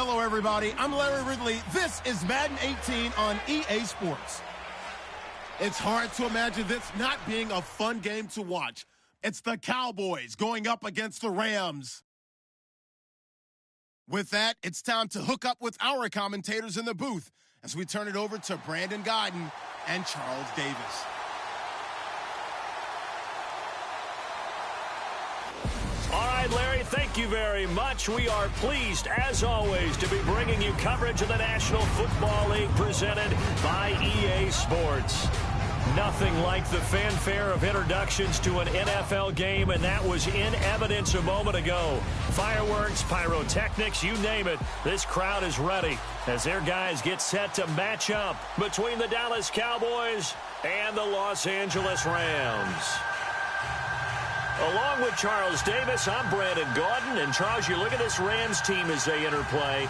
Hello, everybody. I'm Larry Ridley. This is Madden 18 on EA Sports. It's hard to imagine this not being a fun game to watch. It's the Cowboys going up against the Rams. With that, it's time to hook up with our commentators in the booth as we turn it over to Brandon Godden and Charles Davis. All right, Larry, thank you very much. We are pleased, as always, to be bringing you coverage of the National Football League presented by EA Sports. Nothing like the fanfare of introductions to an NFL game, and that was in evidence a moment ago. Fireworks, pyrotechnics, you name it. This crowd is ready as their guys get set to match up between the Dallas Cowboys and the Los Angeles Rams. Along with Charles Davis, I'm Brandon Gaudin. And, Charles, you look at this Rams team as they interplay.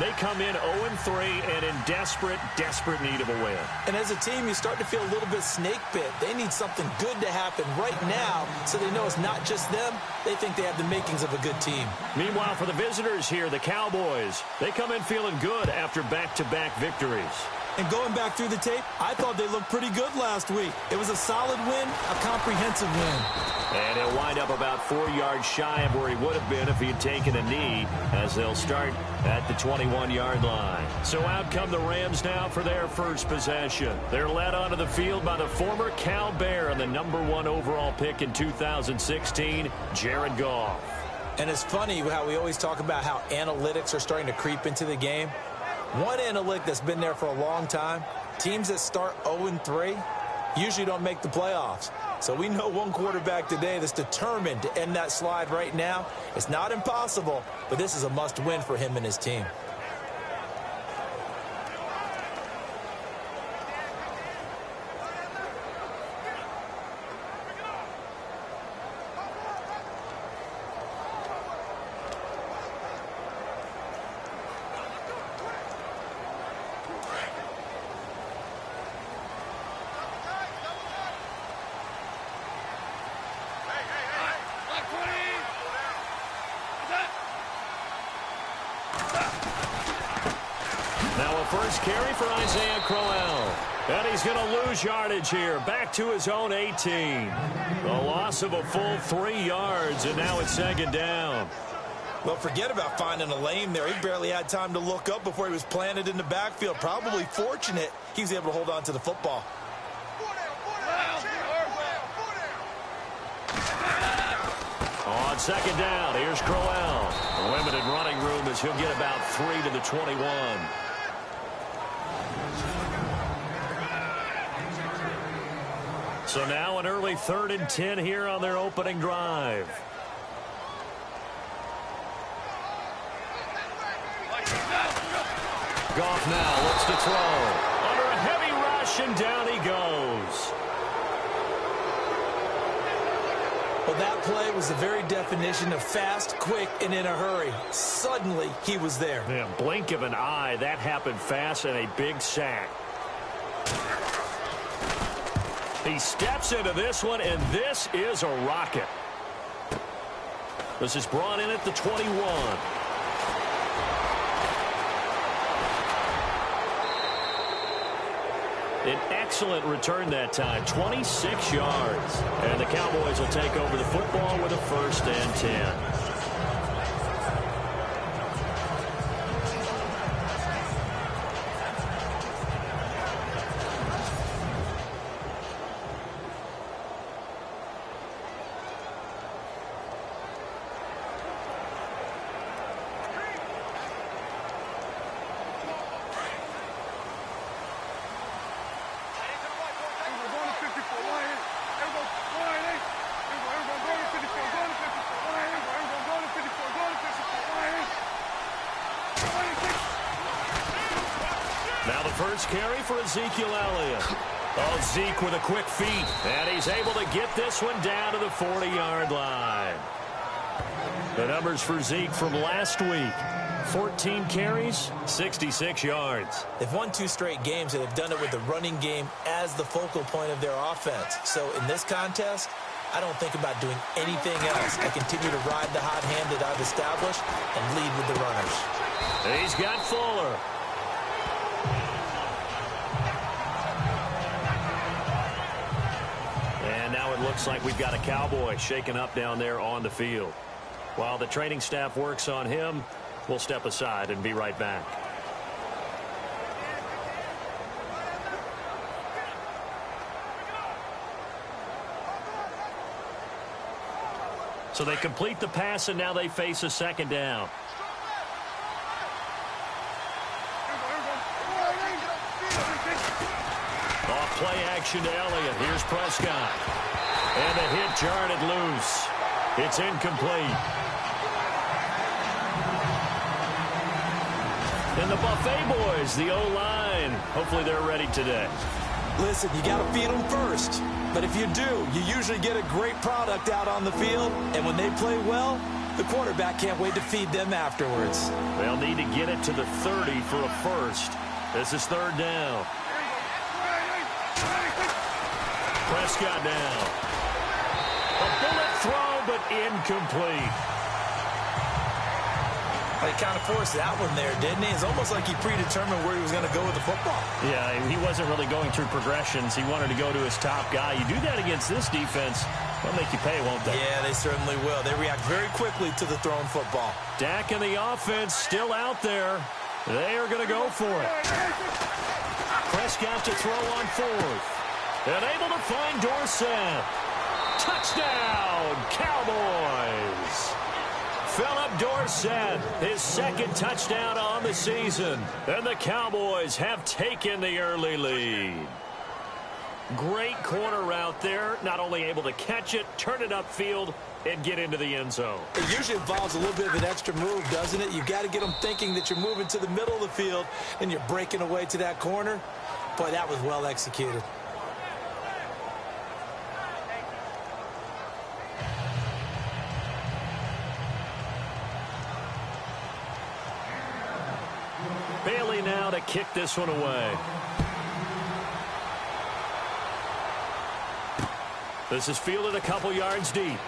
They come in 0-3 and in desperate need of a win. And as a team, you start to feel a little bit snake bit. They need something good to happen right now so they know it's not just them. They think they have the makings of a good team. Meanwhile, for the visitors here, the Cowboys, they come in feeling good after back-to-back victories. And going back through the tape, I thought they looked pretty good last week. It was a solid win, a comprehensive win. And he'll wind up about 4 yards shy of where he would have been if he had taken a knee, as they'll start at the 21-yard line. So out come the Rams now for their first possession. They're led onto the field by the former Cal Bear and the #1 overall pick in 2016, Jared Goff. And it's funny how we always talk about how analytics are starting to creep into the game. One analytic that's been there for a long time, teams that start 0-3 usually don't make the playoffs. So we know one quarterback today that's determined to end that slide right now. It's not impossible, but this is a must-win for him and his team. First carry for Isaiah Crowell. And he's going to lose yardage here. Back to his own 18. A loss of a full 3 yards, and now it's second down. Well, forget about finding a lane there. He barely had time to look up before he was planted in the backfield. Probably fortunate he was able to hold on to the football. On second down, here's Crowell. Limited running room as he'll get about 3 to the 21. So now an early 3rd and 10 here on their opening drive. Goff now looks to throw. Under a heavy rush, and down he goes. Well, that play was the very definition of fast, quick, and in a hurry. Suddenly, he was there. Yeah, blink of an eye, that happened fast, and a big sack. He steps into this one, and this is a rocket. This is brought in at the 21. An excellent return that time, 26 yards. And the Cowboys will take over the football with a 1st and 10. Now the first carry for Ezekiel Elliott. Oh, Zeke with a quick feet. And he's able to get this one down to the 40-yard line. The numbers for Zeke from last week. 14 carries, 66 yards. They've won 2 straight games, and they've done it with the running game as the focal point of their offense. So in this contest, I don't think about doing anything else. I continue to ride the hot hand that I've established and lead with the runners. He's got Fuller. And now it looks like we've got a Cowboy shaken up down there on the field. While the training staff works on him, we'll step aside and be right back. So they complete the pass, and now they face a second down. Off play action to Elliott. Here's Prescott. And the hit jarred it loose. It's incomplete. And the Buffet boys, the O-line, hopefully they're ready today. Listen, you got to feed them first. But if you do, you usually get a great product out on the field. And when they play well, the quarterback can't wait to feed them afterwards. They'll need to get it to the 30 for a first. This is third down. Prescott now. A bullet throw, but incomplete. He kind of forced that one there, didn't he? It's almost like he predetermined where he was going to go with the football. Yeah, he wasn't really going through progressions. He wanted to go to his top guy. You do that against this defense, they'll make you pay, won't they? Yeah, they certainly will. They react very quickly to the thrown football. Dak and the offense still out there. They are going to go for it. Prescott to throw on fourth. And able to find Dorsett. Touchdown, Cowboys. Philip Dorsett, his second touchdown on the season. And the Cowboys have taken the early lead. Great corner route there. Not only able to catch it, turn it upfield, and get into the end zone. It usually involves a little bit of an extra move, doesn't it? You've got to get them thinking that you're moving to the middle of the field and you're breaking away to that corner. Boy, that was well executed. Bailey now to kick this one away. This is fielded a couple yards deep.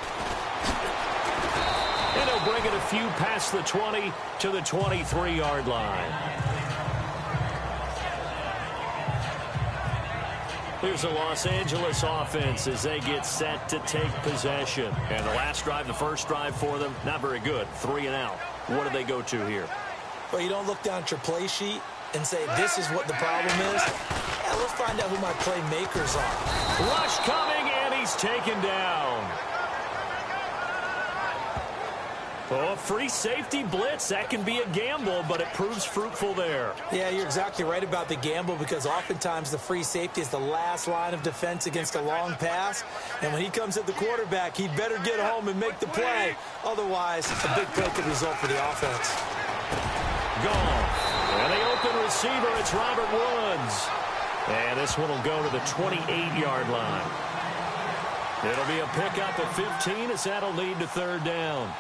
And he'll bring it a few past the 20 to the 23-yard line. Here's the Los Angeles offense as they get set to take possession. And the last drive, the first drive for them, not very good. 3 and out. What do they go to here? Well, you don't look down at your play sheet and say, this is what the problem is. Yeah, let's find out who my playmakers are. Rush coming, and he's taken down. Oh, free safety blitz. That can be a gamble, but it proves fruitful there. Yeah, you're exactly right about the gamble because oftentimes the free safety is the last line of defense against a long pass. And when he comes at the quarterback, he'd better get home and make the play. Otherwise, a big play could result for the offense. Gone. And the open receiver, it's Robert Woods. And this one will go to the 28-yard line. It'll be a pickup at 15 as that'll lead to third down.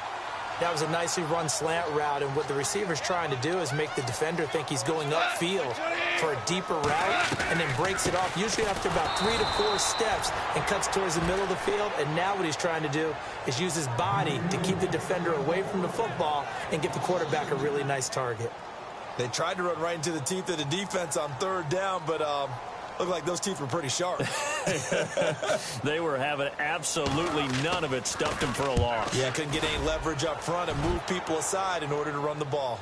That was a nicely run slant route, and what the receiver's trying to do is make the defender think he's going upfield for a deeper route and then breaks it off, usually after about 3 to 4 steps, and cuts towards the middle of the field. And now what he's trying to do is use his body to keep the defender away from the football and give the quarterback a really nice target. They tried to run right into the teeth of the defense on third down, but looked like those teeth were pretty sharp. They were having absolutely none of it. Stuffed him for a loss. Yeah, couldn't get any leverage up front and move people aside in order to run the ball.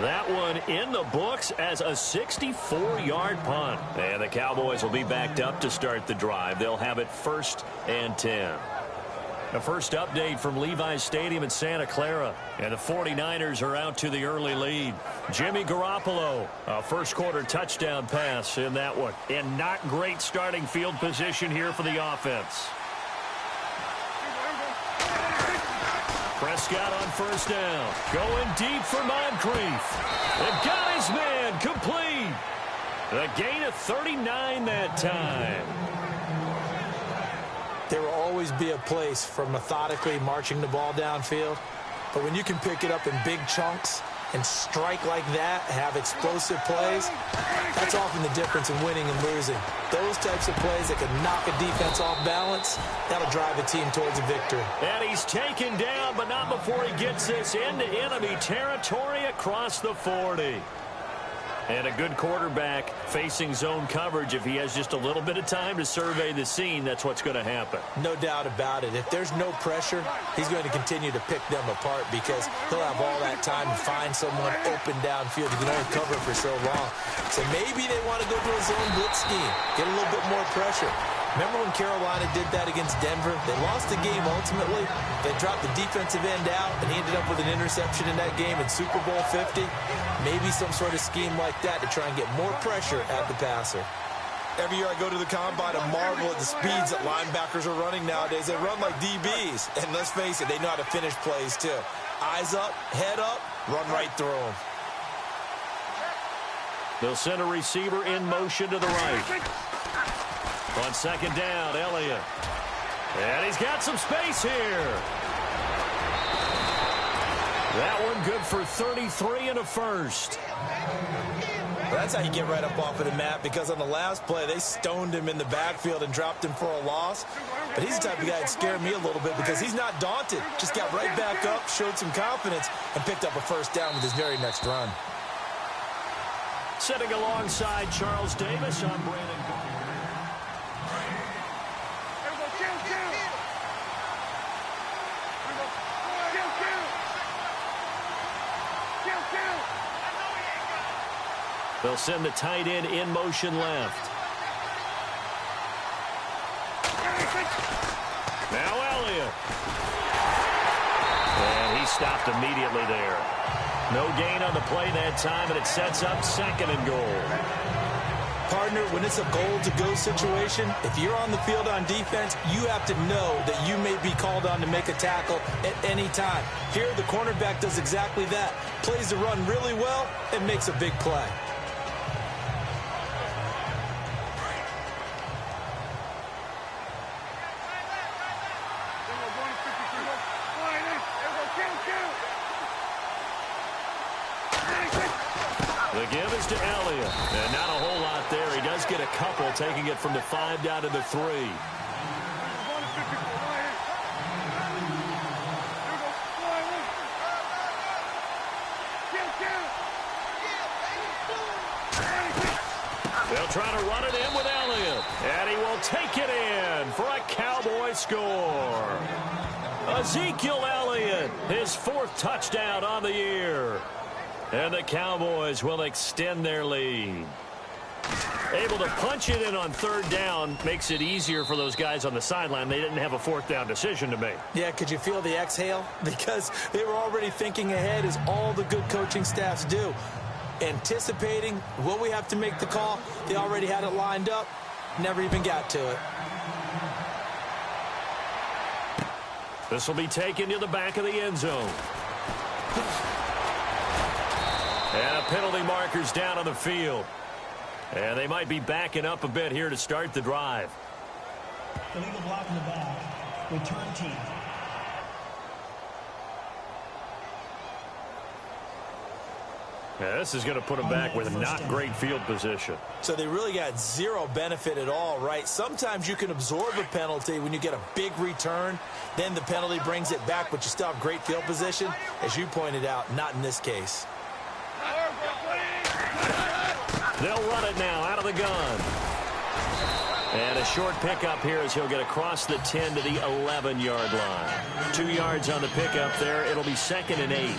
That one in the books as a 64-yard punt. And the Cowboys will be backed up to start the drive. They'll have it 1st and 10. The first update from Levi's Stadium in Santa Clara. And the 49ers are out to the early lead. Jimmy Garoppolo, a first-quarter touchdown pass in that one. And not great starting field position here for the offense. Prescott on first down. Going deep for Moncrief. And got his man complete. A gain of 39 that time. There will always be a place for methodically marching the ball downfield. But when you can pick it up in big chunks and strike like that, have explosive plays, that's often the difference in winning and losing. Those types of plays that can knock a defense off balance, that'll drive a team towards a victory. And he's taken down, but not before he gets this into enemy territory across the 40. And a good quarterback facing zone coverage. If he has just a little bit of time to survey the scene, that's what's going to happen. No doubt about it. If there's no pressure, he's going to continue to pick them apart because he'll have all that time to find someone open downfield. He can only cover for so long. So maybe they want to go to a zone blitz scheme, get a little bit more pressure. Remember when Carolina did that against Denver? They lost the game ultimately. They dropped the defensive end out, and he ended up with an interception in that game in Super Bowl 50. Maybe some sort of scheme like that to try and get more pressure at the passer. Every year I go to the combine, I marvel at the speeds that linebackers are running nowadays. They run like DBs. And let's face it, they know how to finish plays too. Eyes up, head up, run right through them. They'll send a receiver in motion to the right. On second down, Elliott. And he's got some space here. That one good for 33 and a first. Well, that's how you get right up off of the mat, because on the last play, they stoned him in the backfield and dropped him for a loss. But he's the type of guy that scared me a little bit because he's not daunted. Just got right back up, showed some confidence, and picked up a first down with his very next run. Sitting alongside Charles Davis, I'm Brandon. They'll send the tight end in motion left. Now Elliott. And he stopped immediately there. No gain on the play that time, and it sets up second and goal. Partner, when it's a goal-to-go situation, if you're on the field on defense, you have to know that you may be called on to make a tackle at any time. Here, the cornerback does exactly that. Plays the run really well and makes a big play. The give is to Elliott. And not a whole lot there. He does get a couple, taking it from the 5 down to the 3. They'll try to run it in with Elliott. And he will take it in for a Cowboy score. Ezekiel Elliott, his 4th touchdown on the year. And the Cowboys will extend their lead. Able to punch it in on 3rd down makes it easier for those guys on the sideline. They didn't have a 4th down decision to make. Yeah, could you feel the exhale? Because they were already thinking ahead, as all the good coaching staffs do. Anticipating, will we have to make the call? They already had it lined up. Never even got to it. This will be taken to the back of the end zone. And a penalty marker's down on the field. And they might be backing up a bit here to start the drive. Illegal block in the back. Return team. Yeah, this is going to put them back with not great field position. So they really got zero benefit at all, right? Sometimes you can absorb a penalty when you get a big return. Then the penalty brings it back, but you still have great field position. As you pointed out, not in this case. They'll run it now out of the gun. And a short pickup here as he'll get across the 10 to the 11-yard line. 2 yards on the pickup there. It'll be 2nd and 8.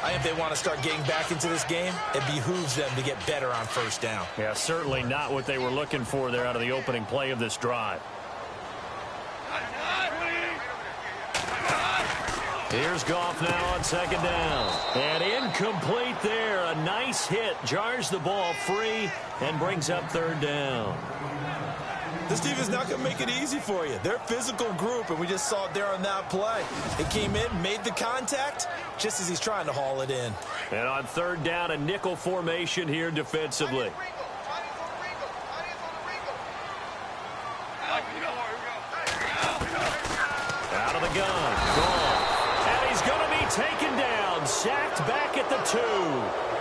I think they want to start getting back into this game. It behooves them to get better on 1st down. Yeah, certainly not what they were looking for there out of the opening play of this drive. Here's Goff now on 2nd down. And incomplete there. A nice hit. Jars the ball free and brings up 3rd down. This defense is not going to make it easy for you. They're a physical group, and we just saw it there on that play. It came in, made the contact, just as he's trying to haul it in. And on 3rd down, a nickel formation here defensively. Out of the gun. Gone. And he's going to be taken down sacked back at the 2.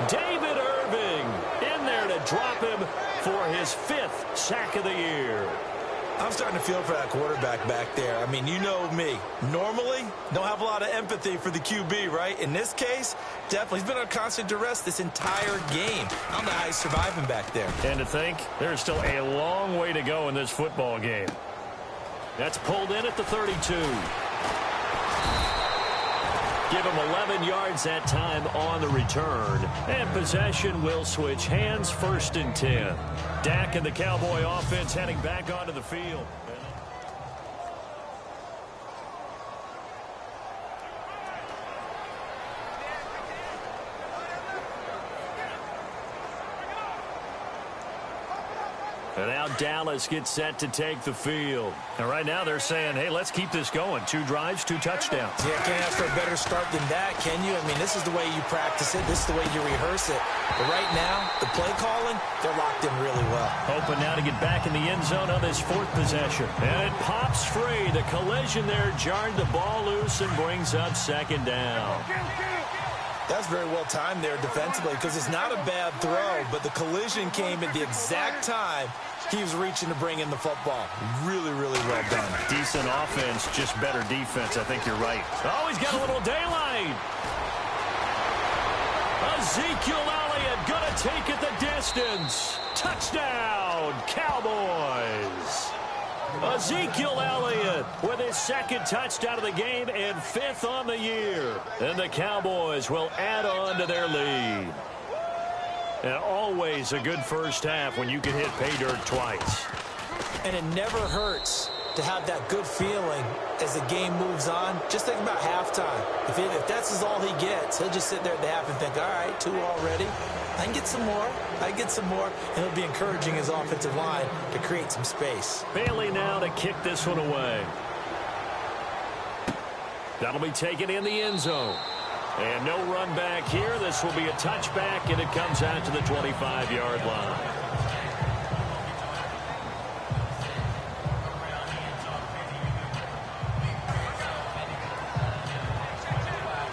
David Irving in there to drop him for his 5th sack of the year. I'm starting to feel for that quarterback back there. I mean, you know me. Normally, don't have a lot of empathy for the QB, right? In this case, definitely. He's been under constant duress this entire game. I don't know how he's surviving back there. And to think, there's still a long way to go in this football game. That's pulled in at the 32. Give him 11 yards that time on the return. And possession will switch hands, 1st and 10. Dak and the Cowboy offense heading back onto the field. And now Dallas gets set to take the field. And right now they're saying, hey, let's keep this going. 2 drives, 2 touchdowns. Yeah, can't ask for a better start than that, can you? I mean, this is the way you practice it. This is the way you rehearse it. But right now, the play calling, they're locked in really well. Hoping now to get back in the end zone on this 4th possession. And it pops free. The collision there jarred the ball loose and brings up 2nd down. That's very well timed there defensively because it's not a bad throw, but the collision came at the exact time he was reaching to bring in the football. Really, really well done. Decent offense, just better defense. I think you're right. Oh, he's got a little daylight. Ezekiel Elliott going to take it the distance. Touchdown, Cowboys. Ezekiel Elliott with his 2nd touchdown of the game and 5th on the year. And the Cowboys will add on to their lead. And always a good first half when you can hit pay dirt twice. And it never hurts to have that good feeling as the game moves on. Just think about halftime. If that's all he gets, he'll just sit there at the half and think, all right, 2 already. I can get some more. I can get some more. And he'll be encouraging his offensive line to create some space. Bailey now to kick this one away. That'll be taken in the end zone. And no run back here. This will be a touchback, and it comes out to the 25-yard line.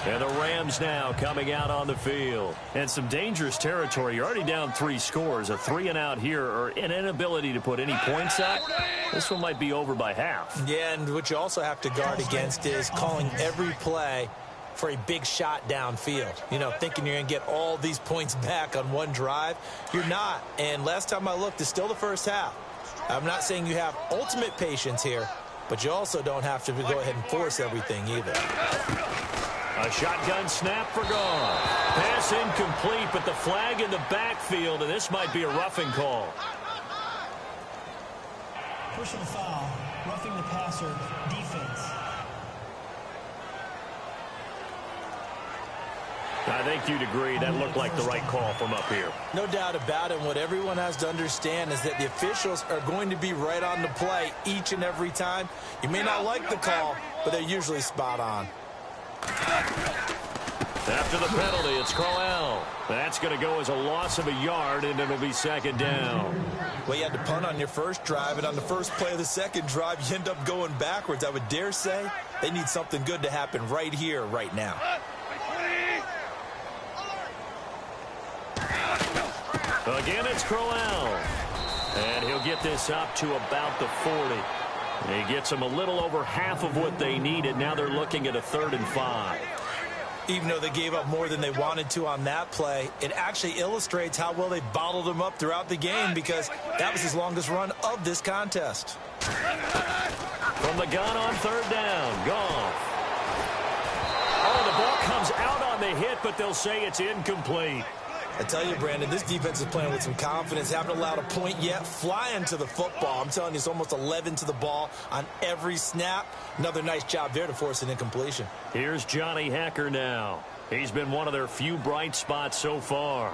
And the Rams now coming out on the field. And some dangerous territory. You're already down 3 scores. A 3-and-out here or an inability to put any points up. This one might be over by half. Yeah, and what you also have to guard against is calling every play for a big shot downfield. You know, thinking you're going to get all these points back on one drive. You're not. And last time I looked, it's still the first half. I'm not saying you have ultimate patience here, but you also don't have to go ahead and force everything either. A shotgun snap for gone. Pass incomplete, but the flag in the backfield, and this might be a roughing call. Personal foul, roughing the passer, defense. I think you'd agree that looked like the right call from up here. No doubt about it. What everyone has to understand is that the officials are going to be right on the play each and every time. You may not like the call, but they're usually spot on. After the penalty, it's Crowell. That's going to go as a loss of a yard, and it'll be 2nd down. Well, you had to punt on your first drive, and on the first play of the second drive, you end up going backwards. I would dare say they need something good to happen right here, right now. Again, it's Crowell. And he'll get this up to about the 40. He gets them a little over half of what they needed. Now they're looking at a 3rd and 5. Even though they gave up more than they wanted to on that play, it actually illustrates how well they bottled him up throughout the game because that was his longest run of this contest. From the gun on 3rd down, Goff. Oh, the ball comes out on the hit, but they'll say it's incomplete. I tell you, Brandon, this defense is playing with some confidence. Haven't allowed a point yet. Flying to the football. I'm telling you, it's almost 11 to the ball on every snap. Another nice job there to force an incompletion. Here's Johnny Hekker now. He's been one of their few bright spots so far.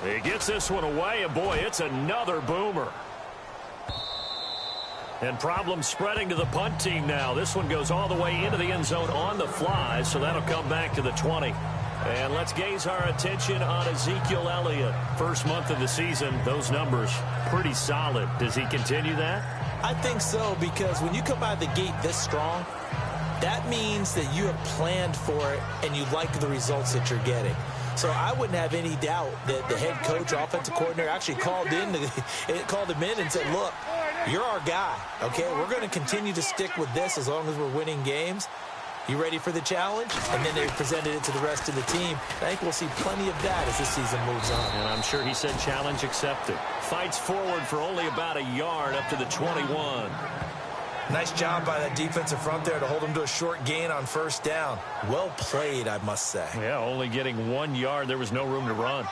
He gets this one away, and boy, it's another boomer. And problems spreading to the punt team now. This one goes all the way into the end zone on the fly, so that'll come back to the 20. And let's gaze our attention on Ezekiel Elliott. First month of the season, those numbers pretty solid. Does he continue that? I think so, because when you come out of the gate this strong, that means that you have planned for it and you like the results that you're getting. So I wouldn't have any doubt that the head coach, offensive coordinator, actually called him in and said, look, you're our guy, okay? We're going to continue to stick with this as long as we're winning games. You ready for the challenge? And then they presented it to the rest of the team. I think we'll see plenty of that as this season moves on. And I'm sure he said challenge accepted. Fights forward for only about a yard up to the 21. Nice job by that defensive front there to hold him to a short gain on first down. Well played, I must say. Yeah, only getting 1 yard. There was no room to run.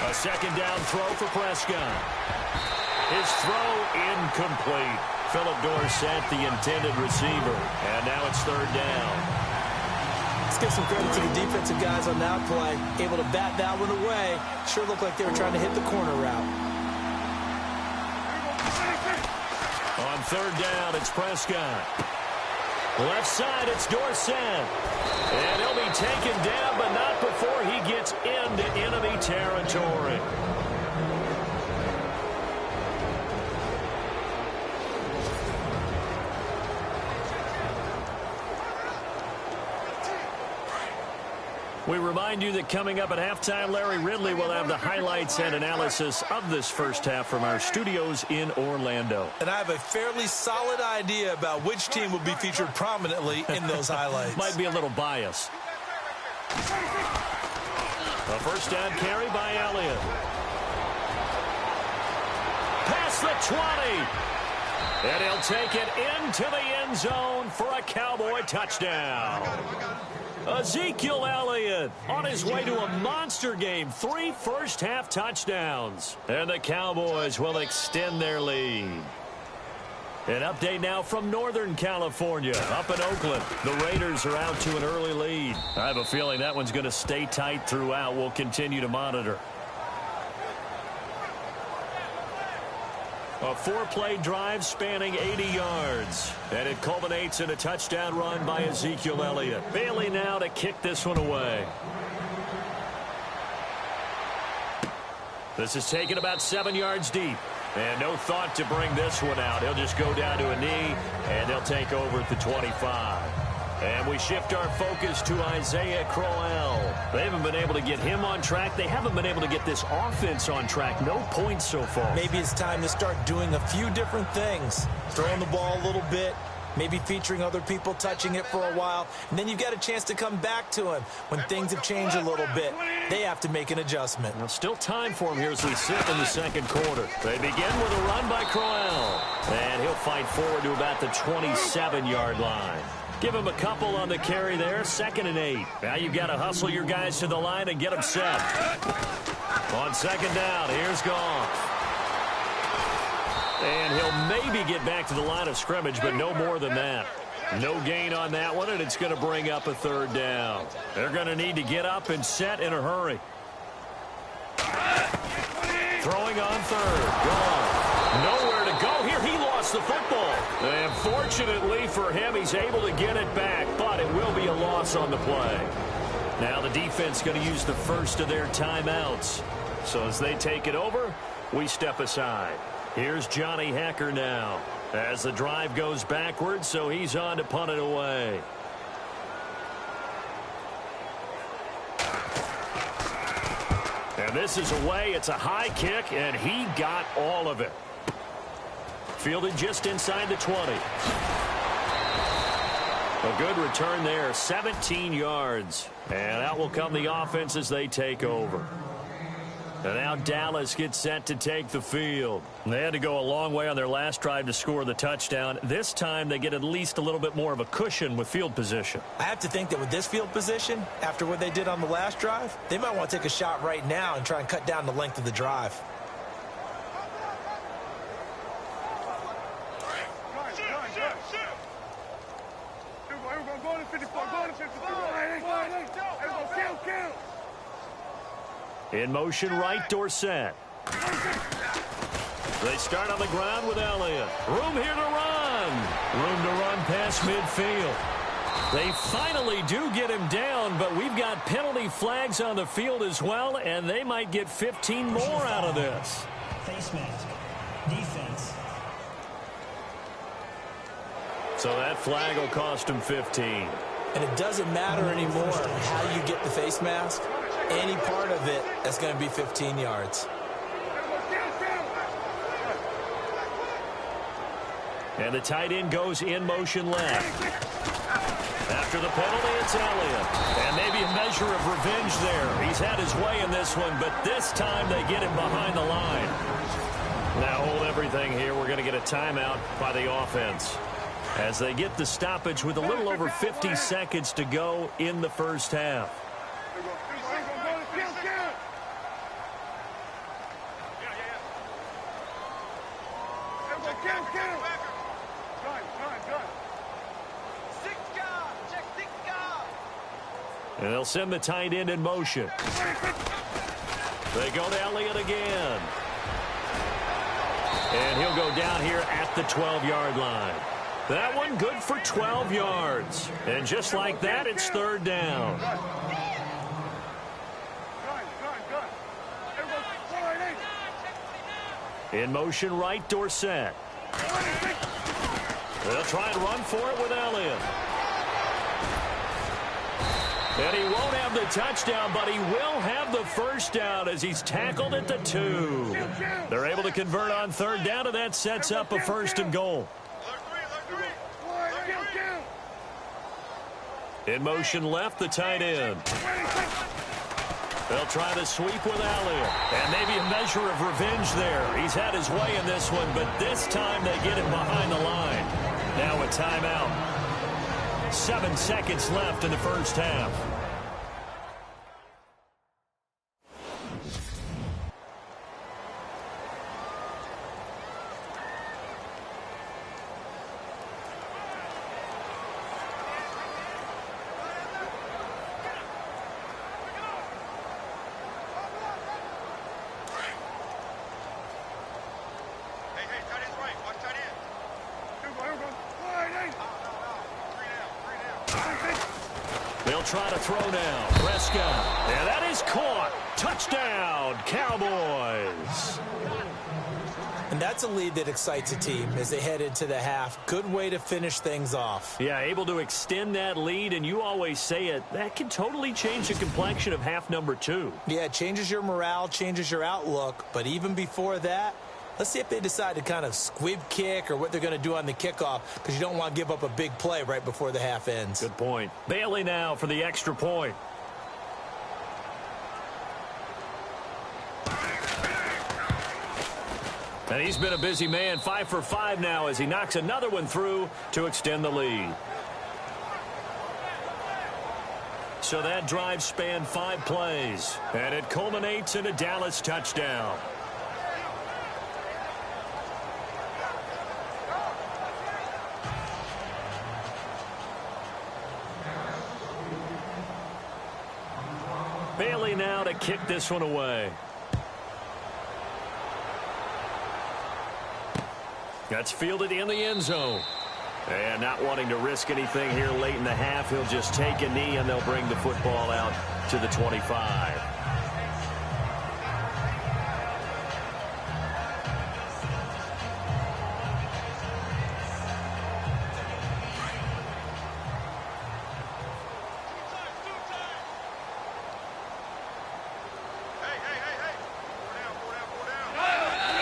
A second down throw for Prescott. His throw incomplete. Philip Dorsett, the intended receiver. And now it's third down. Let's give some credit to the defensive guys on that play. Able to bat that one away. Sure looked like they were trying to hit the corner route. On third down, it's Prescott. Left side, it's Dorsett. And he'll be taken down, but not before he gets into enemy territory. We remind you that coming up at halftime, Larry Ridley will have the highlights and analysis of this first half from our studios in Orlando. And I have a fairly solid idea about which team will be featured prominently in those highlights. Might be a little biased. A first down carry by Elliott. Past the 20. And he'll take it into the end zone for a Cowboy touchdown. Ezekiel Elliott on his way to a monster game. 3 first-half touchdowns. And the Cowboys will extend their lead. An update now from Northern California. Up in Oakland, the Raiders are out to an early lead. I have a feeling that one's going to stay tight throughout. We'll continue to monitor. A 4-play drive spanning 80 yards. And it culminates in a touchdown run by Ezekiel Elliott. Bailey now to kick this one away. This is taken about 7 yards deep. And no thought to bring this one out. He'll just go down to a knee, and they'll take over at the 25. And we shift our focus to Isaiah Crowell. They haven't been able to get him on track. They haven't been able to get this offense on track. No points so far. Maybe it's time to start doing a few different things. Throwing the ball a little bit. Maybe featuring other people touching it for a while. And then you've got a chance to come back to him when things have changed a little bit. They have to make an adjustment. Now, still time for him here as we sit in the second quarter. They begin with a run by Crowell. And he'll fight forward to about the 27-yard line. Give him a couple on the carry there. 2nd and 8. Now you've got to hustle your guys to the line and get them set. On second down, here's Goff. And he'll maybe get back to the line of scrimmage, but no more than that. No gain on that one, and it's going to bring up a third down. They're going to need to get up and set in a hurry. Throwing on third. Goff. Nowhere to go here. He lost the football. And fortunately for him, he's able to get it back, but it will be a loss on the play. Now the defense going to use the first of their timeouts. So as they take it over, we step aside. Here's Johnny Hecker now as the drive goes backwards, so he's on to punt it away. And this is away. It's a high kick, and he got all of it. Fielded just inside the 20. A good return there, 17 yards. And out will come the offense as they take over. And now Dallas gets set to take the field. They had to go a long way on their last drive to score the touchdown. This time they get at least a little bit more of a cushion with field position. I have to think that with this field position, after what they did on the last drive, they might want to take a shot right now and try and cut down the length of the drive. In motion right, Dorsett. They start on the ground with Elliott. Room here to run. Room to run past midfield. They finally do get him down, but we've got penalty flags on the field as well, and they might get 15 more out of this. Face mask. Defense. So that flag will cost him 15. And it doesn't matter anymore how you get the face mask. Any part of it is going to be 15 yards. And the tight end goes in motion left. After the penalty, it's Elliott. And maybe a measure of revenge there. He's had his way in this one, but this time they get him behind the line. Now hold everything here. We're going to get a timeout by the offense as they get the stoppage with a little over 50 seconds to go in the first half. And they'll send the tight end in motion. They go to Elliott again. And he'll go down here at the 12-yard line. That one good for 12 yards. And just like that, it's third down. In motion right, Dorsett. They'll try and run for it with Elliott. And he won't have the touchdown, but he will have the first down as he's tackled at the 2. They're able to convert on third down, and that sets up a first and goal. In motion left, the tight end. They'll try to sweep with Elliott. And maybe a measure of revenge there. He's had his way in this one, but this time they get him behind the line. Now a timeout. 7 seconds left in the first half. They'll try to throw now. Prescott. And that is caught. Touchdown, Cowboys. And that's a lead that excites a team as they head into the half. Good way to finish things off. Yeah, able to extend that lead, and you always say it, that can totally change the complexion of half number 2. Yeah, it changes your morale, changes your outlook. But even before that, let's see if they decide to kind of squib kick or what they're going to do on the kickoff, because you don't want to give up a big play right before the half ends. Good point. Bailey now for the extra point. And he's been a busy man, 5 for 5 now as he knocks another one through to extend the lead. So that drive spanned 5 plays, and it culminates in a Dallas touchdown. Bailey now to kick this one away. That's fielded in the end zone. And not wanting to risk anything here late in the half, he'll just take a knee and they'll bring the football out to the 25.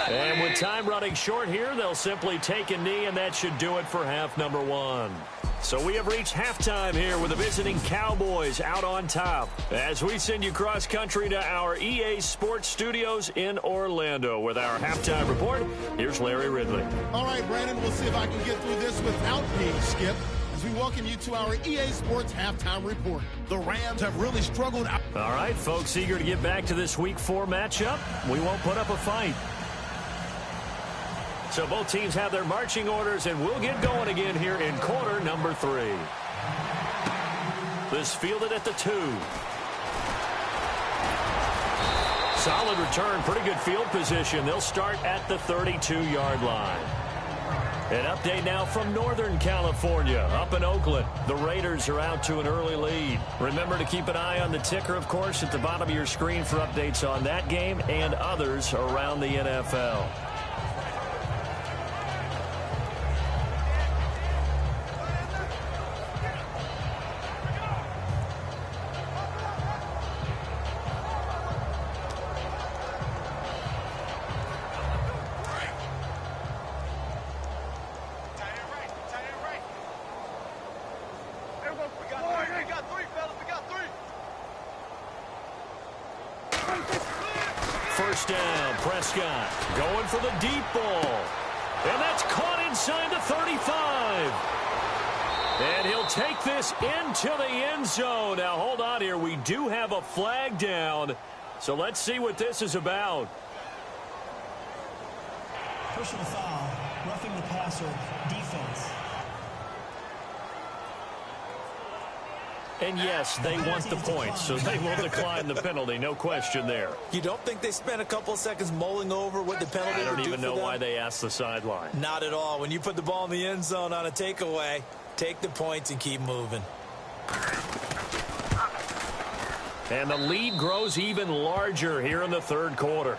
And with time running short here, they'll simply take a knee, and that should do it for half number 1. So we have reached halftime here with the visiting Cowboys out on top as we send you cross-country to our EA Sports Studios in Orlando with our halftime report. Here's Larry Ridley. All right, Brandon, we'll see if I can get through this without being skipped as we welcome you to our EA Sports halftime report. The Rams have really struggled out. All right, folks, eager to get back to this Week 4 matchup. We won't put up a fight. So both teams have their marching orders, and we'll get going again here in quarter number 3. This fielded at the 2. Solid return, pretty good field position. They'll start at the 32-yard line. An update now from Northern California, up in Oakland. The Raiders are out to an early lead. Remember to keep an eye on the ticker, of course, at the bottom of your screen for updates on that game and others around the NFL. first down. Prescott going for the deep ball. And that's caught inside the 35. And he'll take this into the end zone. Now, hold on here. We do have a flag down. So let's see what this is about. Personal foul, roughing the passer, defense. And yes, they want the points, so they will decline the penalty. No question there. You don't think they spent a couple of seconds mulling over what the penalty would do for them? I don't even know why they asked the sideline. Not at all. When you put the ball in the end zone on a takeaway, take the points and keep moving. And the lead grows even larger here in the third quarter.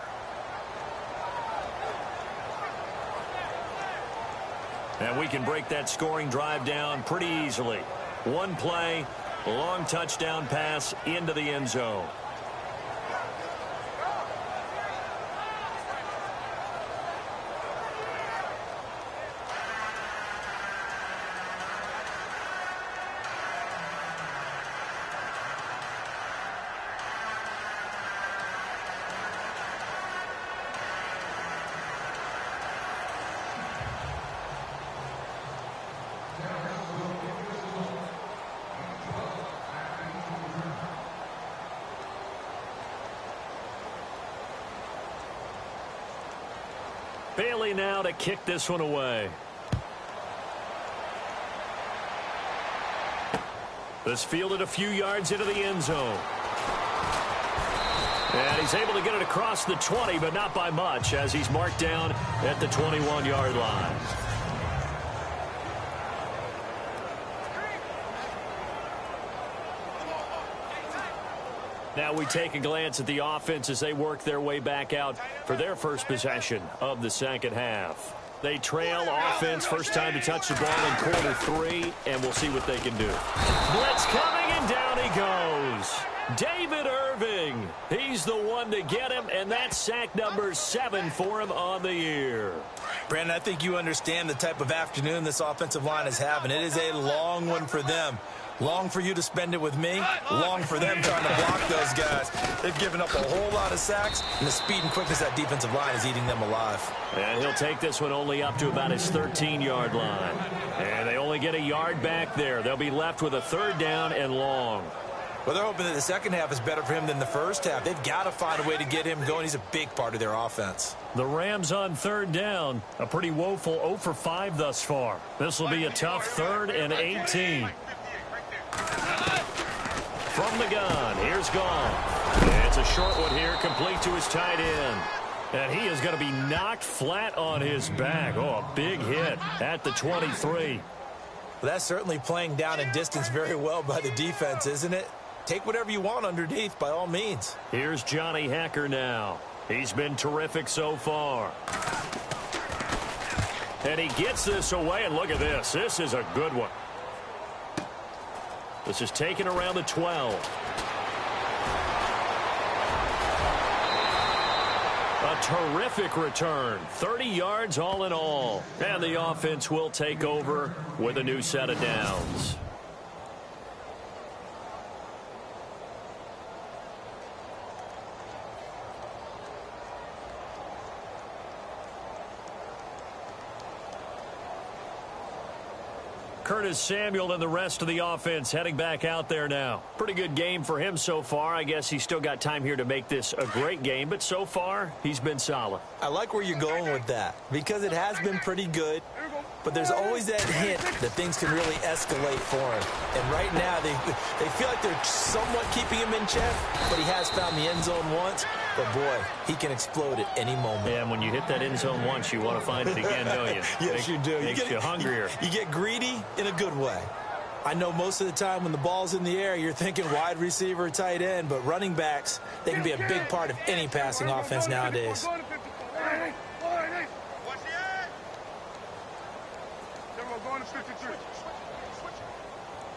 And we can break that scoring drive down pretty easily. One play, long touchdown pass into the end zone. Bailey now to kick this one away. This fielded a few yards into the end zone. And he's able to get it across the 20, but not by much, as he's marked down at the 21-yard line. Now we take a glance at the offense as they work their way back out for their first possession of the second half. They trail offense, first time to touch the ball in quarter 3, and we'll see what they can do. Blitz coming, and down he goes. David Irving, he's the one to get him, and that's sack number 7 for him on the year. Brandon, I think you understand the type of afternoon this offensive line is having. It is a long one for them. Long for you to spend it with me. Long for them trying to block those guys. They've given up a whole lot of sacks, and the speed and quickness of that defensive line is eating them alive. And he'll take this one only up to about his 13-yard line. And they only get a yard back there. They'll be left with a third down and long. Well, they're hoping that the second half is better for him than the first half. They've got to find a way to get him going. He's a big part of their offense. The Rams on third down. A pretty woeful 0 for 5 thus far. This will be a tough 3rd and 18. From the gun, here's Goff. It's a short one here, complete to his tight end. And he is going to be knocked flat on his back. Oh, a big hit at the 23. Well, that's certainly playing down in distance very well by the defense, isn't it? Take whatever you want underneath, by all means. Here's Johnny Hekker now. He's been terrific so far. And he gets this away, and look at this. This is a good one. This is taken around the 12. A terrific return. 30 yards all in all. And the offense will take over with a new set of downs. Curtis Samuel and the rest of the offense heading back out there now. Pretty good game for him so far. I guess he's still got time here to make this a great game, but so far he's been solid. I like where you're going with that because it has been pretty good, but there's always that hint that things can really escalate for him. And right now they feel like they're somewhat keeping him in check, but he has found the end zone once. But, boy, he can explode at any moment. Yeah, and when you hit that end zone once, you want to find it again, don't you? Yes, you do. Makes you hungrier. You get greedy in a good way. I know most of the time when the ball's in the air, you're thinking wide receiver, tight end, but running backs, they can be a big part of any passing offense nowadays.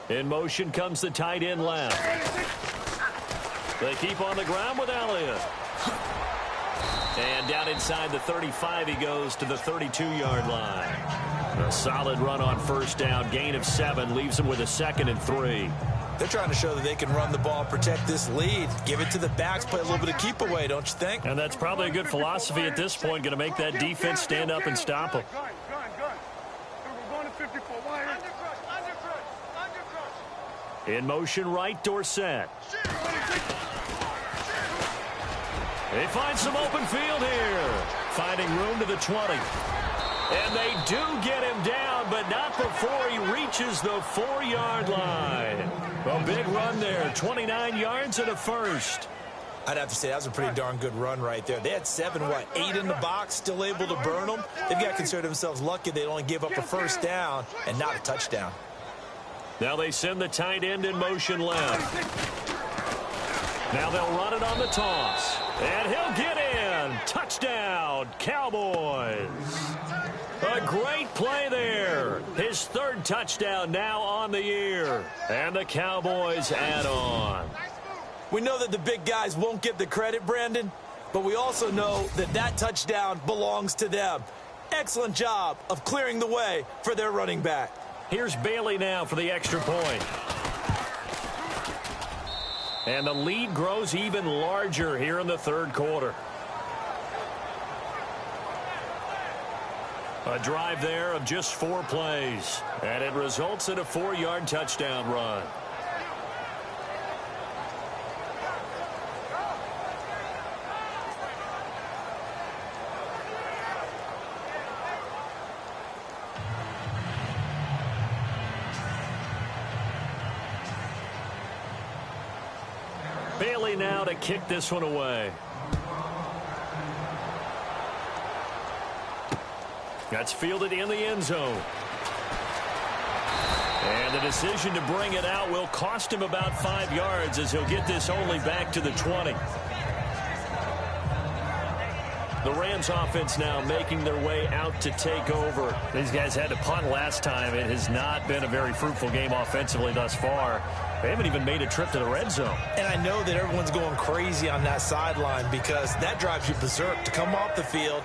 In motion comes the tight end left. They keep on the ground with Elliott. And down inside the 35, he goes to the 32-yard line. A solid run on first down. Gain of 7 leaves him with a 2nd and 3. They're trying to show that they can run the ball, protect this lead, give it to the backs, play a little bit of keep away, don't you think? And that's probably a good philosophy at this point, going to make that defense stand up and stop them. In motion right, Dorsett. They find some open field here. Finding room to the 20. And they do get him down, but not before he reaches the 4-yard line. A big run there, 29 yards and a first. I'd have to say that was a pretty darn good run right there. They had 8 in the box, still able to burn them. They've got to consider themselves lucky they only gave up a first down and not a touchdown. Now they send the tight end in motion left. Now they'll run it on the toss. And he'll get in. Touchdown, Cowboys. A great play there. His 3rd touchdown now on the year. And the Cowboys add on. We know that the big guys won't get the credit, Brandon, but we also know that that touchdown belongs to them. Excellent job of clearing the way for their running back. Here's Bailey now for the extra point. And the lead grows even larger here in the 3rd quarter. A drive there of just 4 plays. And it results in a 4-yard touchdown run. Bailey now to kick this one away. That's fielded in the end zone. And the decision to bring it out will cost him about 5 yards as he'll get this only back to the 20. The Rams offense now making their way out to take over. These guys had to punt last time. It has not been a very fruitful game offensively thus far. They haven't even made a trip to the red zone. And I know that everyone's going crazy on that sideline because that drives you berserk to come off the field,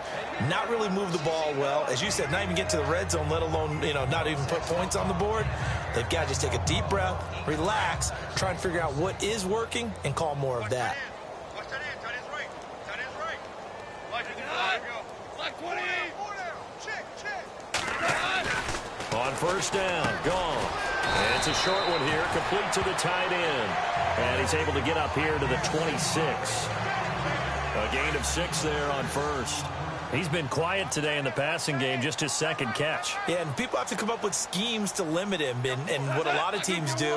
not really move the ball well. As you said, not even get to the red zone, let alone, not even put points on the board. They've got to just take a deep breath, relax, try and figure out what is working, and call more of that. On first down, gone. And it's a short one here, complete to the tight end. And he's able to get up here to the 26. A gain of 6 there on first. He's been quiet today in the passing game, just his 2nd catch. Yeah, and people have to come up with schemes to limit him. And what a lot of teams do,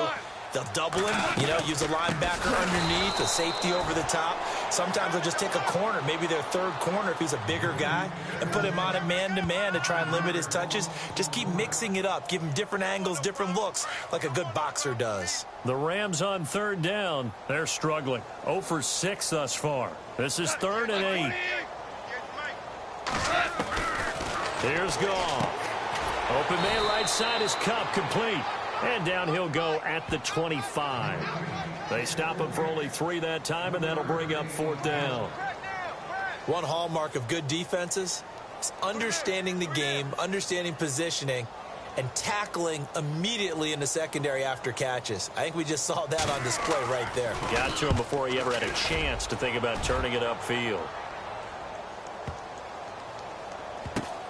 they'll double him, use a linebacker underneath, a safety over the top. Sometimes they'll just take a corner, maybe their 3rd corner if he's a bigger guy, and put him on a man-to-man to try and limit his touches. Just keep mixing it up, give him different angles, different looks, like a good boxer does. The Rams on 3rd down, they're struggling. 0 for 6 thus far. This is 3rd and 8. Here's Goff. Open man right side is Cup, complete. And down he'll go at the 25. They stop him for only 3 that time, and that'll bring up 4th down. One hallmark of good defenses is understanding the game, understanding positioning, and tackling immediately in the secondary after catches. I think we just saw that on display right there. Got to him before he ever had a chance to think about turning it upfield.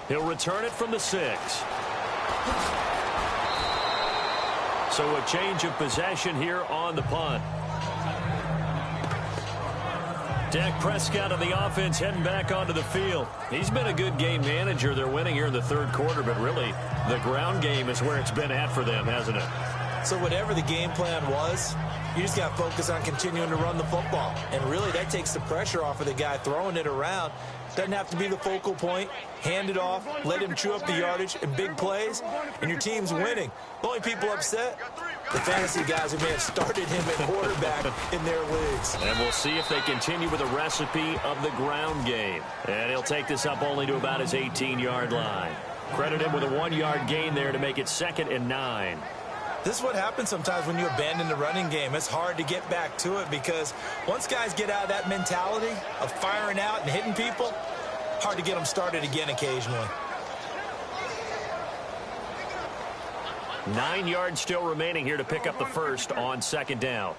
He'll return it from the 6. So a change of possession here on the punt. Dak Prescott of the offense heading back onto the field. He's been a good game manager. They're winning here in the 3rd quarter, but really the ground game is where it's been at for them, hasn't it? So whatever the game plan was, you just got to focus on continuing to run the football. And really that takes the pressure off of the guy throwing it around. Doesn't have to be the focal point. Hand it off, let him chew up the yardage and big plays, and your team's winning. The only people upset, the fantasy guys who may have started him at quarterback in their leagues. And we'll see if they continue with a recipe of the ground game. And he'll take this up only to about his 18-yard line. Credit him with a 1-yard gain there to make it 2nd and 9. This is what happens sometimes when you abandon the running game. It's hard to get back to it because once guys get out of that mentality of firing out and hitting people, hard to get them started again occasionally. 9 yards still remaining here to pick up the first on second down.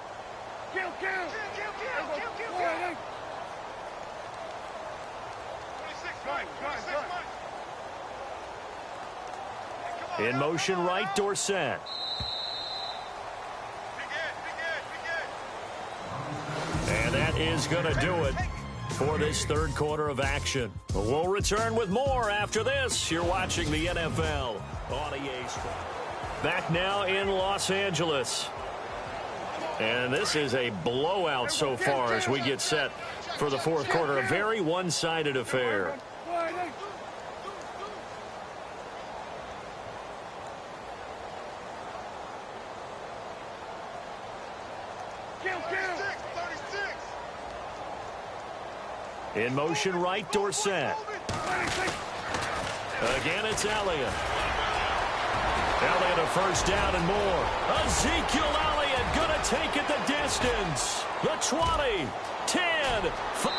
In motion right, Dorsett. And that is going to do it for this third quarter of action. We'll return with more after this. You're watching the NFL on EA Sports. Back now in Los Angeles. And this is a blowout so far as we get set for the fourth quarter. A very one-sided affair. In motion right, Dorsett. Again, it's Elliott. Elliott a first down and more. Ezekiel Elliott going to take it the distance. The 20, 10,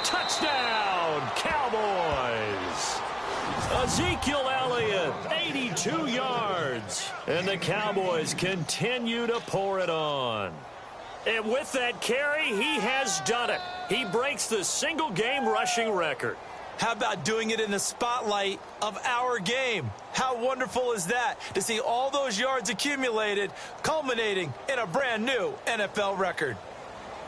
touchdown, Cowboys. Ezekiel Elliott, 82 yards. And the Cowboys continue to pour it on. And with that carry, he has done it. He breaks the single-game rushing record. How about doing it in the spotlight of our game? How wonderful is that to see all those yards accumulated, culminating in a brand new NFL record?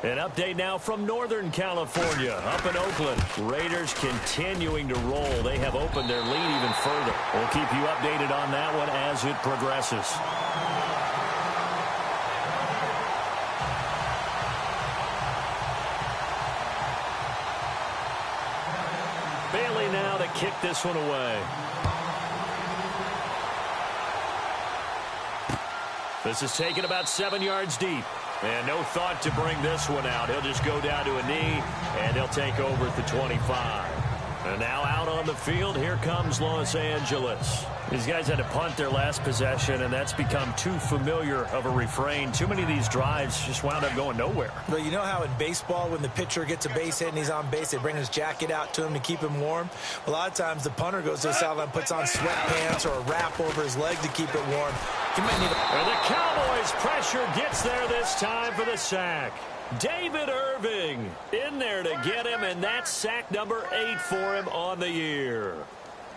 An update now from Northern California, up in Oakland. Raiders continuing to roll. They have opened their lead even further. We'll keep you updated on that one as it progresses. Bailey now to kick this one away. This is taken about 7 yards deep. And no thought to bring this one out. He'll just go down to a knee, and he'll take over at the 25. And now out on the field, here comes Los Angeles. These guys had to punt their last possession, and that's become too familiar of a refrain. Too many of these drives just wound up going nowhere. Well, you know how in baseball, when the pitcher gets a base hit and he's on base, they bring his jacket out to him to keep him warm? A lot of times the punter goes to the sideline, puts on sweatpants or a wrap over his leg to keep it warm. He might need and the Cowboys' pressure gets there this time for the sack. David Irving in there to get him, and that's sack number 8 for him on the year.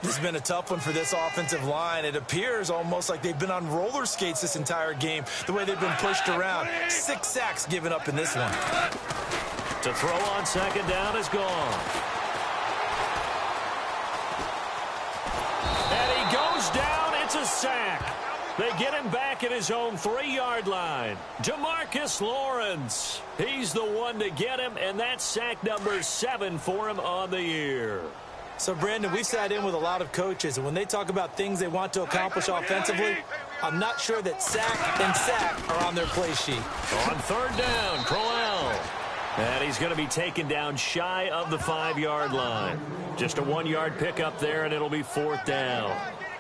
This has been a tough one for this offensive line. It appears almost like they've been on roller skates this entire game, the way they've been pushed around. 6 sacks given up in this one. To throw on second down is gone. And he goes down. It's a sack. They get him back at his own 3-yard line. DeMarcus Lawrence. He's the one to get him, and that's sack number 7 for him on the year. So, Brandon, we've sat in with a lot of coaches, and when they talk about things they want to accomplish offensively, I'm not sure that sack and sack are on their play sheet. On third down, Crowell. And he's going to be taken down shy of the 5-yard line. Just a 1-yard pickup there, and it'll be 4th down.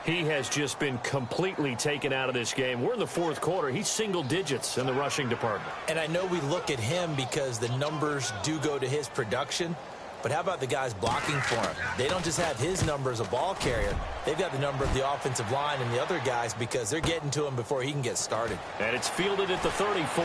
He has just been completely taken out of this game. We're in the fourth quarter. He's single digits in the rushing department. And I know we look at him because the numbers do go to his production. But how about the guys blocking for him? They don't just have his number as a ball carrier. They've got the number of the offensive line and the other guys because they're getting to him before he can get started. And it's fielded at the 34.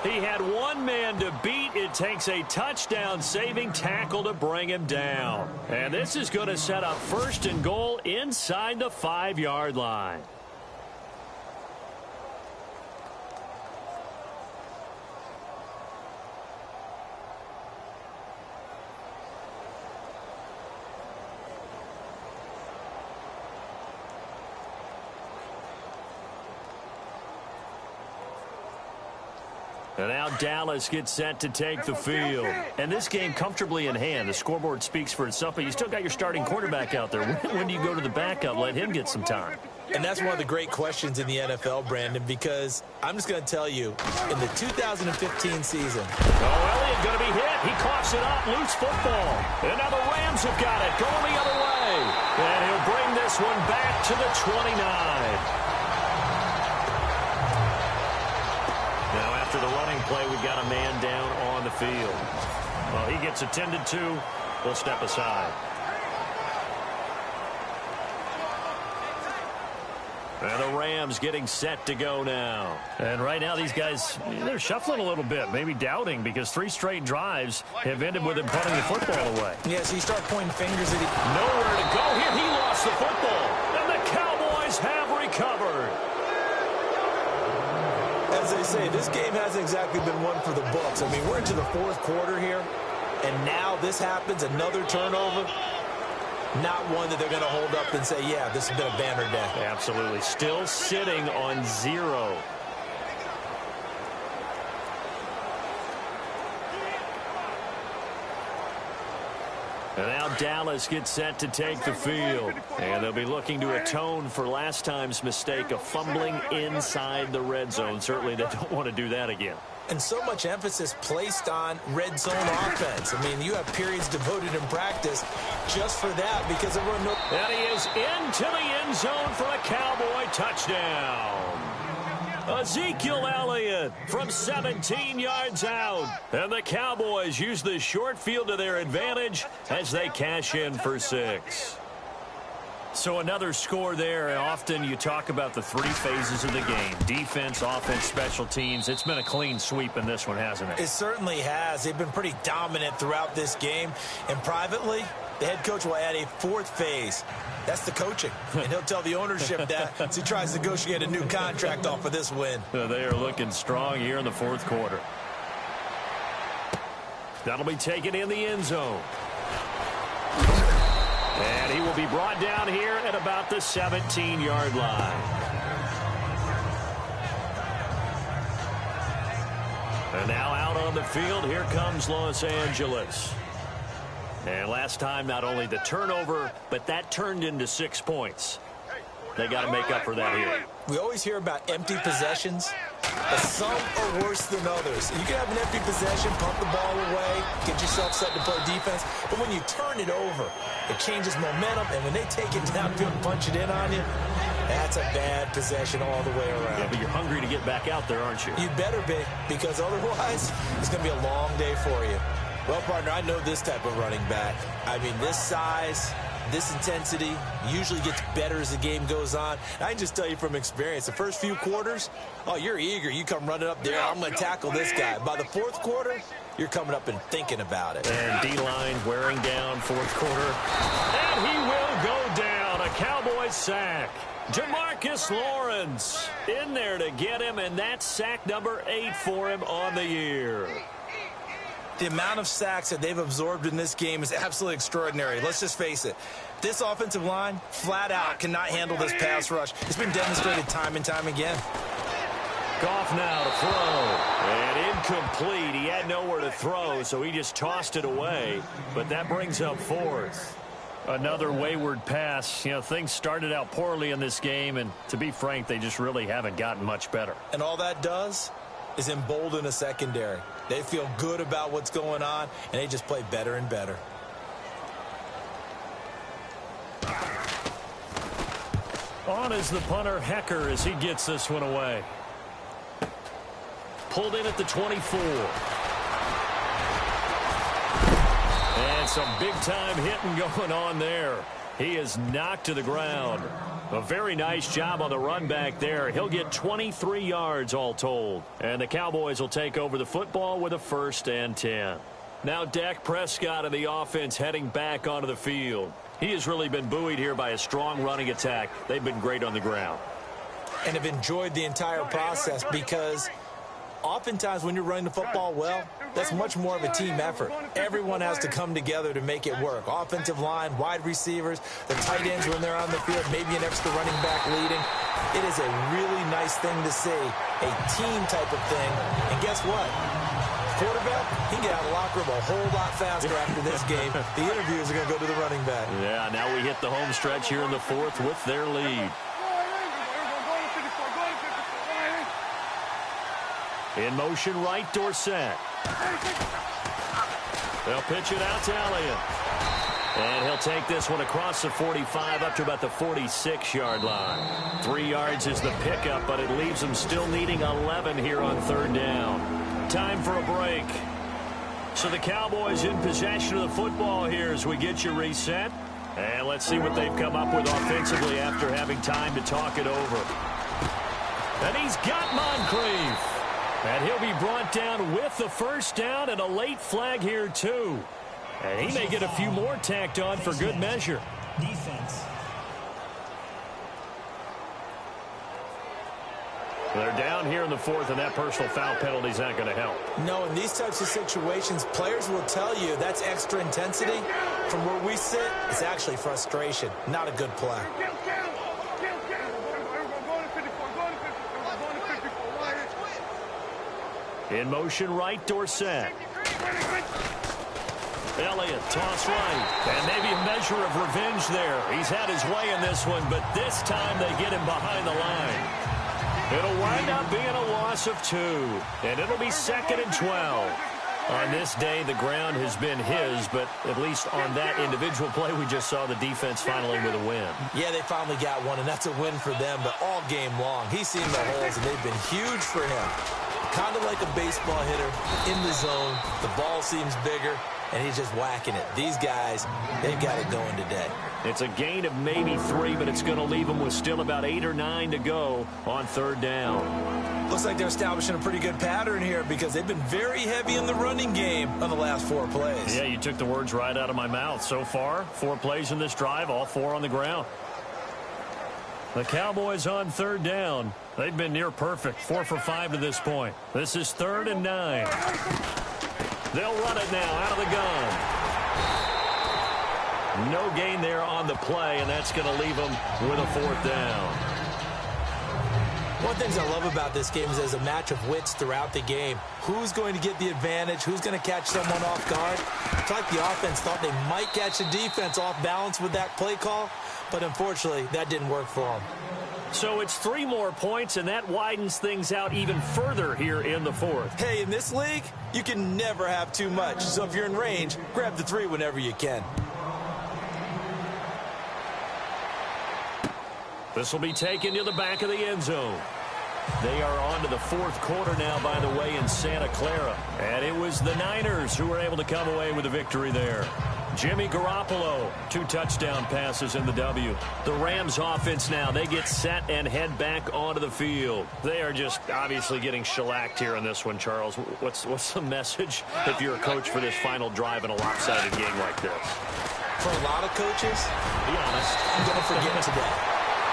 He had one man to beat. It takes a touchdown-saving tackle to bring him down. And this is going to set up 1st and goal inside the 5-yard line. And now Dallas gets set to take the field. And this game comfortably in hand. The scoreboard speaks for itself, but you still got your starting quarterback out there. When do you go to the backup? Let him get some time. And that's one of the great questions in the NFL, Brandon, because I'm just going to tell you, in the 2015 season. Elliott going to be hit. He coughs it up. Loose football. And now the Rams have got it. Going the other way. And he'll bring this one back to the 29. Now after the running play. We've got a man down on the field. Well, he gets attended to. We'll step aside. And the Rams getting set to go now. And right now these guys, they're shuffling a little bit, maybe doubting, because 3 straight drives have ended with him putting the football away. Yeah, so you start pointing fingers at him. Nowhere to go here. He lost the football. And the Cowboys have recovered. As they say, this game hasn't exactly been one for the books. I mean, we're into the 4th quarter here, and now this happens, another turnover. Not one that they're going to hold up and say, yeah, this has been a banner day. Absolutely. Still sitting on 0. And now Dallas gets set to take the field. And they'll be looking to atone for last time's mistake of fumbling inside the red zone. Certainly they don't want to do that again. And so much emphasis placed on red zone offense. I mean, you have periods devoted in practice just for that because everyone knows. And he is into the end zone for a Cowboy touchdown. Ezekiel Elliott from 17 yards out. And the Cowboys use the short field to their advantage as they cash in for 6. So another score there, and often you talk about the 3 phases of the game. Defense, offense, special teams. It's been a clean sweep in this one, hasn't it? It certainly has. They've been pretty dominant throughout this game. And privately, the head coach will add a 4th phase. That's the coaching. And he'll tell the ownership that as he tries to negotiate a new contract off of this win. They are looking strong here in the 4th quarter. That'll be taken in the end zone. And he will be brought down here at about the 17-yard line. And now out on the field, here comes Los Angeles. And last time, not only the turnover, but that turned into 6 points. They got to make up for that here. We always hear about empty possessions, but some are worse than others. You can have an empty possession, pump the ball away, get yourself set to play defense, but when you turn it over, it changes momentum, and when they take it downfield and punch it in on you, that's a bad possession all the way around. Yeah, but you're hungry to get back out there, aren't you? You better be, because otherwise, it's going to be a long day for you. Well, partner, I know this type of running back. I mean, this size, this intensity usually gets better as the game goes on. I can just tell you from experience, the first few quarters, oh, you're eager. You come running up there, I'm going to tackle this guy. By the 4th quarter, you're coming up and thinking about it. And D-line wearing down 4th quarter. And he will go down. A Cowboys sack. Jamarcus Lawrence in there to get him, and that's sack number 8 for him on the year. The amount of sacks that they've absorbed in this game is absolutely extraordinary. Let's just face it. This offensive line, flat out, cannot handle this pass rush. It's been demonstrated time and time again. Goff now to throw. And incomplete. He had nowhere to throw, so he just tossed it away. But that brings up 4th. Another wayward pass. You know, things started out poorly in this game, and to be frank, they just really haven't gotten much better. And all that does is embolden a secondary. They feel good about what's going on, and they just play better and better. On is the punter, Hecker, as he gets this one away. Pulled in at the 24. And some big-time hitting going on there. He is knocked to the ground. A very nice job on the run back there. He'll get 23 yards all told. And the Cowboys will take over the football with a 1st and 10. Now Dak Prescott and the offense heading back onto the field. He has really been buoyed here by a strong running attack. They've been great on the ground. And have enjoyed the entire process because oftentimes when you're running the football well, that's much more of a team effort. Everyone has to come together to make it work. Offensive line, wide receivers, the tight ends when they're on the field, maybe an extra running back leading. It is a really nice thing to see, a team type of thing. And guess what? Quarterback, he can get out of the locker room a whole lot faster after this game. The interviews are going to go to the running back. Yeah, now we hit the home stretch here in the 4th with their lead. In motion right, Dorsett. They'll pitch it out to Elliott. And he'll take this one across the 45 up to about the 46-yard line. 3 yards is the pickup, but it leaves them still needing 11 here on 3rd down. time for a break. So the Cowboys in possession of the football here as we get you reset. And let's see what they've come up with offensively after having time to talk it over. And he's got Moncrief. And he'll be brought down with the first down and a late flag here, too. And he may get a few more tacked on for good measure. Defense. They're down here in the fourth, and that personal foul penalty is not going to help. No, in these types of situations, players will tell you that's extra intensity. From where we sit, it's actually frustration. Not a good play. In motion right, Dorsett. Elliott, toss right. And maybe a measure of revenge there. He's had his way in this one, but this time they get him behind the line. It'll wind up being a loss of 2. And it'll be 2nd and 12. On this day, the ground has been his, but at least on that individual play, we just saw the defense finally with a win. Yeah, they finally got one, and that's a win for them, but all game long, he's seen the holes, and they've been huge for him. Kind of like a baseball hitter in the zone. The ball seems bigger, and he's just whacking it. These guys, they've got it going today. It's a gain of maybe 3, but it's going to leave them with still about 8 or 9 to go on 3rd down. Looks like they're establishing a pretty good pattern here because they've been very heavy in the running game on the last 4 plays. Yeah, you took the words right out of my mouth. So far, 4 plays in this drive, all 4 on the ground. The Cowboys on 3rd down. They've been near perfect, 4 for 5 to this point. This is 3rd and 9. They'll run it now out of the gun. No gain there on the play, and that's going to leave them with a 4th down. One of the things I love about this game is there's a match of wits throughout the game. Who's going to get the advantage? Who's going to catch someone off guard? It's like the offense thought they might catch the defense off balance with that play call, but unfortunately, that didn't work for them. So it's 3 more points, and that widens things out even further here in the 4th. Hey, in this league, you can never have too much. So if you're in range, grab the 3 whenever you can. This will be taken to the back of the end zone. They are on to the 4th quarter now, by the way, in Santa Clara. And it was the Niners who were able to come away with a victory there. Jimmy Garoppolo, 2 touchdown passes in the W. The Rams offense now, they get set and head back onto the field. They are just obviously getting shellacked here in this one, Charles. What's the message if you're a coach for this final drive in a lopsided game like this? For a lot of coaches, be honest, don't forget today.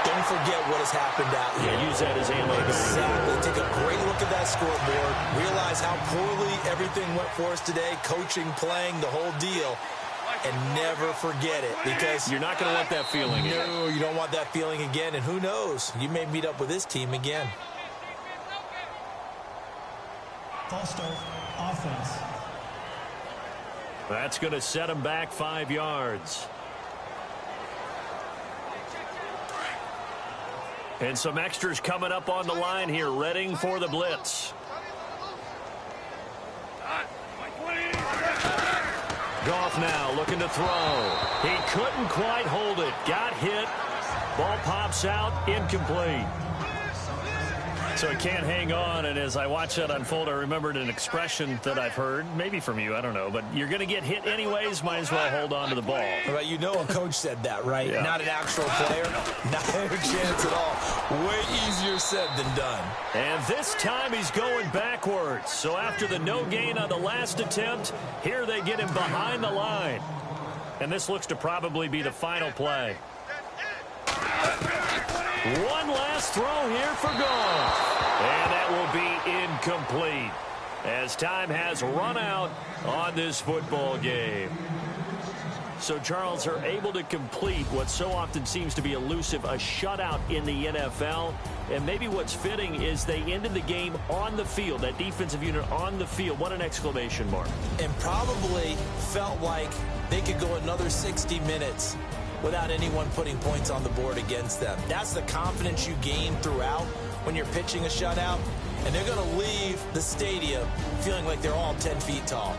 Don't forget what has happened out here. Yeah, use that as ammo. Exactly. Take a great look at that scoreboard. Realize how poorly everything went for us today. Coaching, playing, the whole deal. And never forget it, because you're not going to want that feeling again. No, you don't want that feeling again. And who knows? You may meet up with this team again. False start, offense. That's going to set them back 5 yards. And some extras coming up on the line here, readying for the blitz. Goff now looking to throw. He couldn't quite hold it. Got hit. Ball pops out, incomplete. So he can't hang on, and as I watch that unfold, I remembered an expression that I've heard, maybe from you, I don't know, but you're going to get hit anyways, might as well hold on to the ball. Right, you know a coach said that, right? Yeah. Not an actual player. Not a chance at all. Way easier said than done. And this time he's going backwards. So after the no gain on the last attempt, here they get him behind the line. And this looks to probably be the final play. One last throw here for Goff. And that will be incomplete as time has run out on this football game. So, Charles, are able to complete what so often seems to be elusive, a shutout in the NFL. And maybe what's fitting is they ended the game on the field, that defensive unit on the field. What an exclamation mark. And probably felt like they could go another 60 minutes without anyone putting points on the board against them. That's the confidence you gain throughout when you're pitching a shutout. And they're going to leave the stadium feeling like they're all 10 feet tall.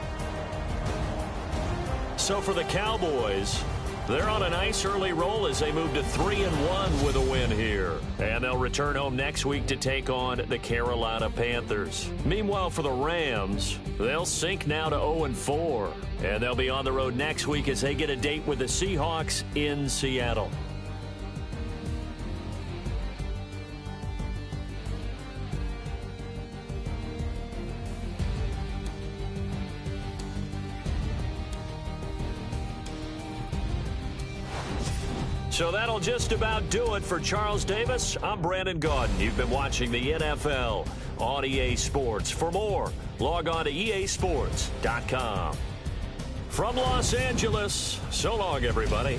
So for the Cowboys, They're on a nice early roll as they move to 3-1 with a win here. And they'll return home next week to take on the Carolina Panthers. Meanwhile, for the Rams, they'll sink now to 0-4. And they'll be on the road next week as they get a date with the Seahawks in Seattle. So that'll just about do it for Charles Davis. I'm Brandon Gaudin. You've been watching the NFL on EA Sports. For more, log on to easports.com. From Los Angeles, so long, everybody.